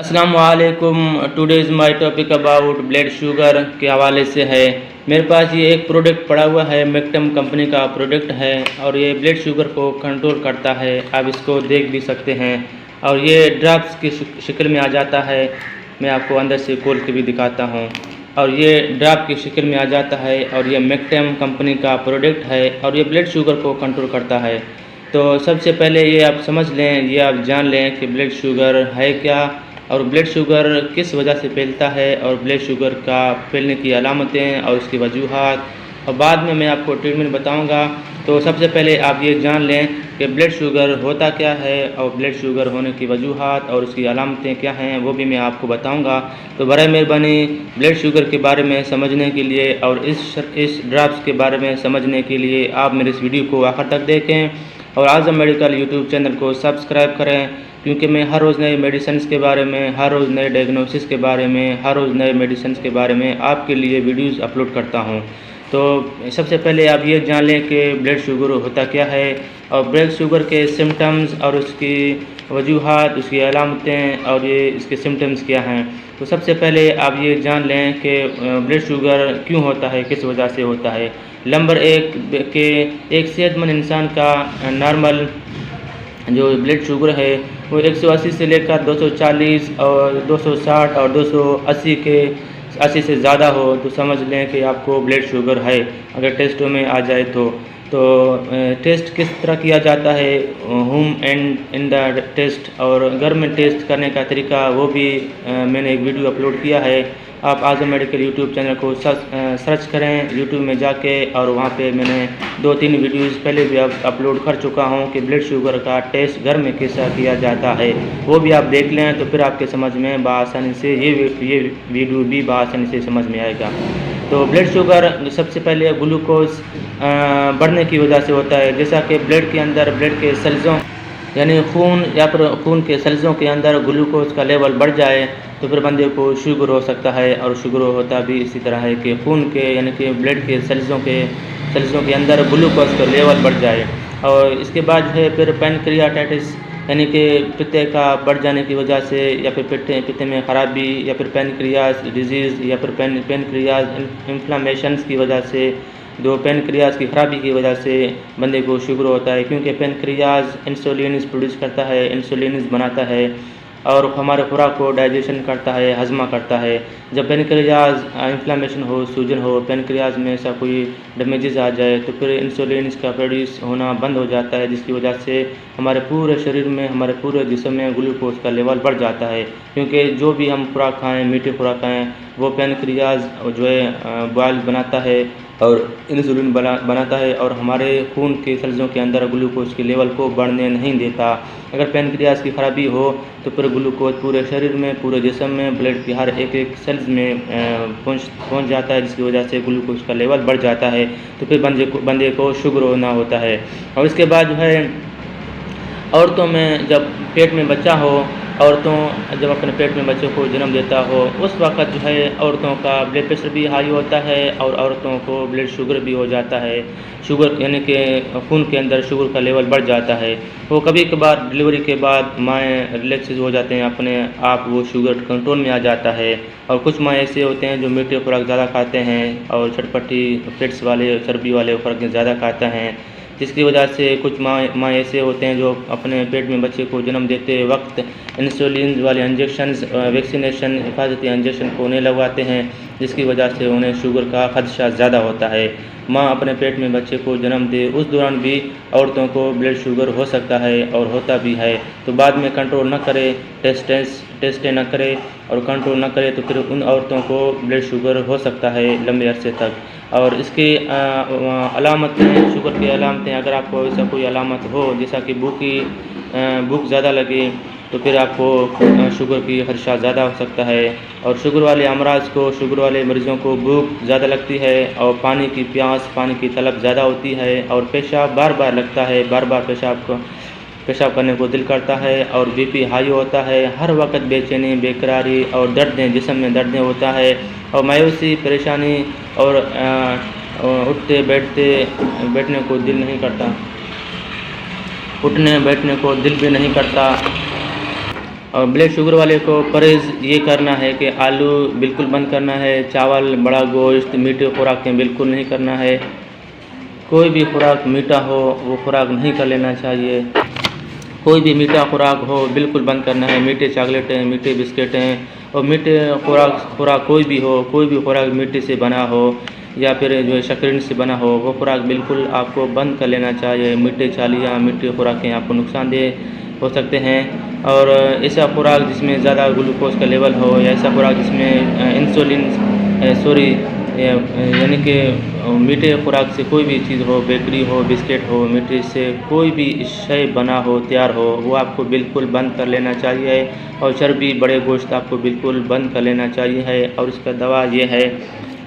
अस्सलाम वालेकुम। Today's my topic about blood sugar के हवाले से है। मेरे पास ये एक प्रोडक्ट पड़ा हुआ है, मेक्टम कंपनी का प्रोडक्ट है और ये ब्लड शुगर को कंट्रोल करता है। आप इसको देख भी सकते हैं और ये ड्रॉप्स की शक्ल में आ जाता है। मैं आपको अंदर से खोल के भी दिखाता हूँ और ये ड्रॉप की शक्ल में आ जाता है और ये मेक्टम कंपनी का प्रोडक्ट है और ये ब्लड शुगर को कंट्रोल करता है। तो सबसे पहले ये आप समझ लें, ये आप जान लें कि ब्लड शुगर है क्या और ब्लड शुगर किस वजह से फैलता है और ब्लड शुगर का फैलने की अलामतें और उसकी वजूहात, और बाद में मैं आपको ट्रीटमेंट बताऊंगा। तो सबसे पहले आप ये जान लें कि ब्लड शुगर होता क्या है और ब्लड शुगर होने की वजूहात और उसकी अलामतें क्या हैं, वो भी मैं आपको बताऊंगा। तो बराए मेहरबानी ब्लड शुगर के बारे में समझने के लिए और इस ड्रॉप्स के बारे में समझने के लिए आप मेरे इस वीडियो को आखिर तक देखें और आज़म मेडिकल यूट्यूब चैनल को सब्सक्राइब करें, क्योंकि मैं हर रोज़ नए मेडिसिन के बारे में, हर रोज़ नए डायग्नोसिस के बारे में, हर रोज़ नए मेडिसिन के बारे में आपके लिए वीडियोस अपलोड करता हूं। तो सबसे पहले आप ये जान लें कि ब्लड शुगर होता क्या है और ब्लड शुगर के सिम्टम्स और उसकी वजूहात, उसकी अलामतें और ये इसके सिम्टम्स क्या हैं। तो सबसे पहले आप ये जान लें कि ब्लड शुगर क्यों होता है, किस वजह से होता है। नंबर एक के एक सेहतमंद इंसान का नॉर्मल जो ब्लड शुगर है वो 180 से लेकर 240 और 260 और 280 से ज़्यादा हो तो समझ लें कि आपको ब्लड शुगर है। अगर टेस्टों में आ जाए तो टेस्ट किस तरह किया जाता है, home and in the test और घर में टेस्ट करने का तरीका, वो भी मैंने एक वीडियो अपलोड किया है। आप आज़म मेडिकल यूट्यूब चैनल को सर्च करें यूट्यूब में जाके और वहाँ पे मैंने 2-3 वीडियोज़ पहले भी अपलोड कर चुका हूँ कि ब्लड शुगर का टेस्ट घर में कैसा किया जाता है। वो भी आप देख लें तो फिर आपके समझ में बआसानी से ये वीडियो भी बआसानी से समझ में आएगा। तो ब्लड शुगर सबसे पहले ग्लूकोज बढ़ने की वजह से होता है। जैसा कि ब्लड के अंदर ब्लड के सेल्सों यानी खून या फिर खून के सेल्सों के अंदर ग्लूकोज का लेवल बढ़ जाए तो फिर बंदे को शुगर हो सकता है। और शुगर होता भी इसी तरह है कि खून के यानी कि ब्लड के सेल्सों के अंदर ग्लूकोज का लेवल बढ़ जाए। और इसके बाद है फिर पैनक्रियाटाइटिस यानी कि पित्ते का बढ़ जाने की वजह से या फिर पित्ते में ख़राबी या फिर पैनक्रियाज डिजीज़ या फिर पैनक्रियाज इन्फ्लामेशंस की वजह से, दो पैनक्रियाज की ख़राबी की वजह से बंदे को शुगर होता है। क्योंकि पैनक्रियाज इंसुलिन प्रोड्यूस करता है, इंसुलिन बनाता है और हमारे खुराक को डाइजेशन करता है, हजमा करता है। जब पैनक्रियाज इन्फ्लामेशन हो, सूजन हो, पैनक्रियाज में ऐसा कोई डैमेजेस आ जाए तो फिर इंसुलिन का प्रोड्यूस होना बंद हो जाता है, जिसकी वजह से हमारे पूरे शरीर में, हमारे पूरे जिस्म में ग्लूकोज का लेवल बढ़ जाता है। क्योंकि जो भी हम खुराक खाएँ, मीठी खुराक खाएँ, वो पैनक्रियाज जो है बॉयल बनाता है और इंसुलिन बनाता है और हमारे खून के सेल्सों के अंदर ग्लूकोज के लेवल को बढ़ने नहीं देता। अगर पैनक्रियाज की ख़राबी हो तो फिर ग्लूकोज पूरे शरीर में, पूरे जिस्म में, ब्लड की हर एक सेल्स में पहुंच जाता है, जिसकी वजह से ग्लूकोज का लेवल बढ़ जाता है। तो फिर बंदे को शुगर होना होता है। और इसके बाद जो है औरतों में जब पेट में बच्चा हो, औरतों जब अपने पेट में बच्चे को जन्म देता हो उस वक़्त जो है औरतों का ब्लड प्रेशर भी हाई होता है और औरतों को ब्लड शुगर भी हो जाता है। शुगर यानी कि खून के अंदर शुगर का लेवल बढ़ जाता है। वो कभी कभार डिलीवरी के बाद माएँ रिलैक्स हो जाते हैं अपने आप, वो शुगर कंट्रोल में आ जाता है। और कुछ माँ ऐसे होते हैं जो मीठे खुराक ज़्यादा खाते हैं और चटपटी फैट्स वाले, चर्बी वाले खुराक ज़्यादा खाते हैं, जिसकी वजह से कुछ माँ ऐसे होते हैं जो अपने पेट में बच्चे को जन्म देते वक्त इंसुलिन वाले इंजेक्शन्स, वैक्सीनेशन, हिफाजती इंजेक्शन को उन्हें लगवाते हैं, जिसकी वजह से उन्हें शुगर का खदशा ज़्यादा होता है। माँ अपने पेट में बच्चे को जन्म दे उस दौरान भी औरतों को ब्लड शुगर हो सकता है और होता भी है। तो बाद में कंट्रोल न करे, टेस्टें न करे और कंट्रोल न करे तो फिर उन औरतों को ब्लड शुगर हो सकता है लंबे अरसे तक। और इसकी अलामतें, शुगर की अलामतें, अगर आपको ऐसा कोई अलामत हो जैसा कि भूख ज़्यादा लगे तो फिर आपको शुगर की खदशा ज़्यादा हो सकता है। और शुगर वाले अमराज को, शुगर वाले मरीज़ों को भूख ज़्यादा लगती है और पानी की प्यास, पानी की तलब ज़्यादा होती है और पेशाब बार बार लगता है, बार बार पेशाब करने को दिल करता है और बीपी हाई होता है। हर वक्त बेचैनी, बेकरारी और दर्दें, जिस्म में दर्दें होता है और मायूसी, परेशानी और उठने बैठने को दिल नहीं करता, उठने बैठने को दिल भी नहीं करता। और ब्लड शुगर वाले को परहेज़ ये करना है कि आलू बिल्कुल बंद करना है, चावल, बड़ा गोश्त, मीठे खुराकें बिल्कुल नहीं करना है। कोई भी खुराक मीठा हो वो खुराक नहीं कर लेना चाहिए। कोई भी मीठा खुराक हो बिल्कुल बंद करना है। मीठे चॉकलेटें, मीठे बिस्किटें और मीठे खुराक कोई भी हो, कोई भी खुराक मीठे से बना हो या फिर जो है शक्कर से बना हो, वो खुराक बिल्कुल आपको बंद कर लेना चाहिए। मीठे चालियाँ, मीठे खुराकें आपको नुकसानदेह हो सकते हैं। और ऐसा खुराक जिसमें ज़्यादा ग्लूकोज का लेवल हो या ऐसा खुराक जिसमें इंसुलिन यानी कि मीठे खुराक से कोई भी चीज़ हो, बेकरी हो, बिस्किट हो, मीठे से कोई भी शय बना हो, तैयार हो, वो आपको बिल्कुल बंद कर लेना चाहिए। और चर्बी, बड़े गोश्त आपको बिल्कुल बंद कर लेना चाहिए है। और इसका दवा ये है,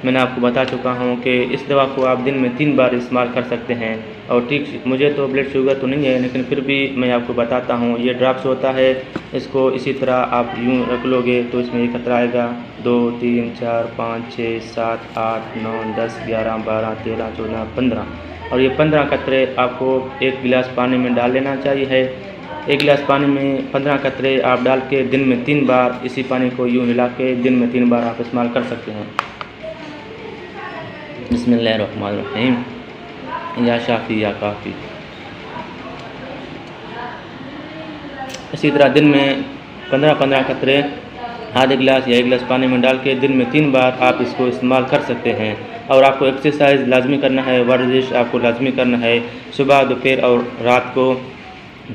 मैंने आपको बता चुका हूँ कि इस दवा को आप दिन में 3 बार इस्तेमाल कर सकते हैं। और ठीक, मुझे तो ब्लड शुगर तो नहीं है, लेकिन फिर भी मैं आपको बताता हूँ। ये ड्रॉप्स होता है, इसको इसी तरह आप यूँ रख लोगे तो इसमें ये खतरा आएगा 2, 3, 4, 5, 6, 7, 8, 9, 10, 11, 12, 13, 14, 15 और ये 15 कतरे आपको 1 गिलास पानी में डाल लेना चाहिए है। 1 गिलास पानी में 15 कतरे आप डाल के दिन में 3 बार इसी पानी को यूँ हिला के दिन में 3 बार आप इस्तेमाल कर सकते हैं। बिस्मिल्लाहिर्रहमानिर्रहीम। या शाफ़ी या काफ़ी। इसी तरह दिन में 15-15 कतरे आधे गिलास या 1 गिलास पानी में डाल के दिन में 3 बार आप इसको इस्तेमाल कर सकते हैं। और आपको एक्सरसाइज लाजमी करना है, वर्जिश आपको लाजमी करना है। सुबह, दोपहर और रात को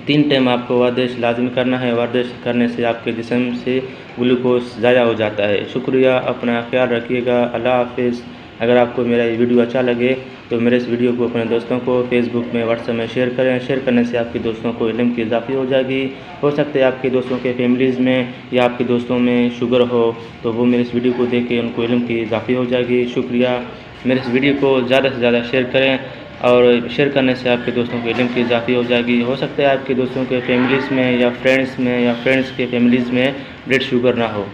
3 टाइम आपको वर्जिश लाजमी करना है। वर्जिश करने से आपके जिस्म से ग्लूकोज ज़ाया हो जाता है। शुक्रिया, अपना ख्याल रखिएगा। अल्लाह हाफ़िज़। अगर आपको मेरा ये वीडियो अच्छा लगे तो मेरे इस वीडियो को अपने दोस्तों को फेसबुक में, व्हाट्सएप में शेयर करें। शेयर करने से आपके दोस्तों को इल्म की इजाफ़ी हो जाएगी। हो सकता है आपके दोस्तों के फैमिलीज़ में या आपके दोस्तों में शुगर हो, तो वो मेरे इस वीडियो को देख के उनको इल्म की इजाफ़ी हो जाएगी। शुक्रिया। मेरे इस वीडियो को ज़्यादा से ज़्यादा शेयर करें और शेयर करने से आपके दोस्तों को इल्म की इजाफ़ी हो जाएगी। हो सकता है आपके दोस्तों के फैमिलीज़ में या फ्रेंड्स के फैमिलीज़ में ब्लड शुगर ना हो।